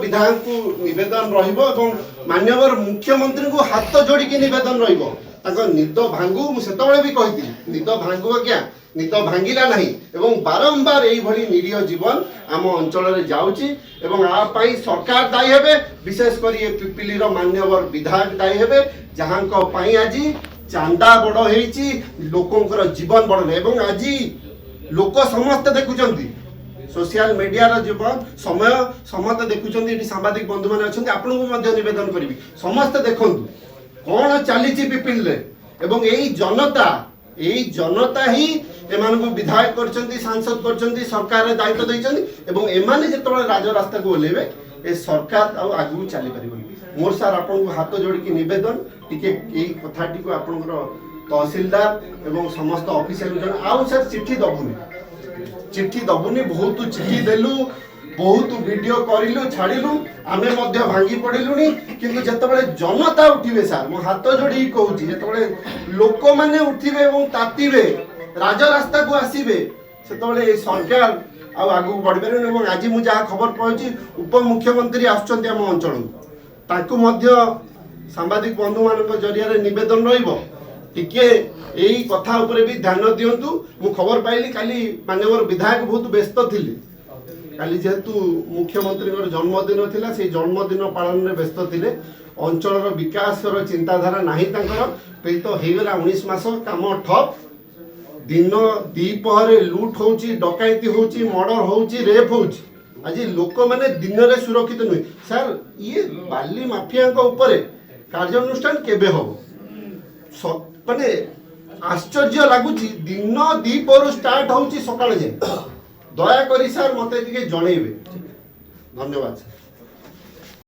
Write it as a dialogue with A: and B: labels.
A: विधायक को निवेदन रहिबो माननीय मुख्यमंत्री को हाथ जोड़ी निवेदन रहिबो निद भांगू मुझे भी कही निद भांगू क्या निद भांगिला नहीं एवं बारंबार यही निरीह जीवन आम अंचल जाऊँगी एवं सरकार दायी हेबे विशेषकर ये पिपिलीर मान्यवर विधायक दायी हेबे जहां आज चांदा बड़ होईची लोकंकर जीवन बड़ एवं आज लोक समस्त देखुचंती सोशल मीडिया जीवन समय समस्त देखुचंती सांबादिक बंधु मैंने अच्छा आपन को निवेदन करी समस्त देखु कौन चली पिपिल एवं यही जनता ही एमान को विधायक करछंती सांसद करछंती सरकार दायित्व दैछंती एमाने जेतबेले राजरास्ता को ओलेबे ए सरकार आगु चली परिबो मोर सार आपन को हाथ जोड़ी निवेदन टिके एही कथाटी को आपनकर तहसीलदार एवं समस्त ऑफिशियल जन आउ सर चिट्ठी दबुनी बहुत चिट्ठी देलु बहुत वीडियो करिलु छाड़िलु आमे मध्य भांगी पड़िलुनी किंतु जेतबेले जनता उठिबे सर मो हाथ जोड़ी कहूची जेतबेले लोक माने उठिबे एवं तातिबे राजरास्ता को आसीबे सेतबेले सरकार आगू बढ़िपारे एवं आज मुझे जहाँ खबर पाऊँ उपमुख्यमंत्री आसुच्चंती आम अंचल ताकू मध्य सांबादिक बंधु मान जरिया निवेदन रहिबो टिके यही कथा उपरे भी ध्यान दिंतु मु खबर पाइली काली माननीय विधायक बहुत व्यस्त थिले काली जेहेतु मुख्यमंत्री जन्मदिन थिला से जन्मदिन पालन में व्यस्त थिले अंचल विकास चिंताधारा नाही तांकर तो हेगला 19 मास काम ठप दिन दीपहरे लुट होची डकायती होची मर्डर होची रेप होची आज लोक माने दिन रे सुरक्षित नुहे सर ये बाली माफिया ऊपर कार्यानुष्ठान केबे हो माने आश्चर्य लगुच दिन दीपर स्टार्ट होची सकाळ जे दया करी सर मते जनइबे धन्यवाद सर।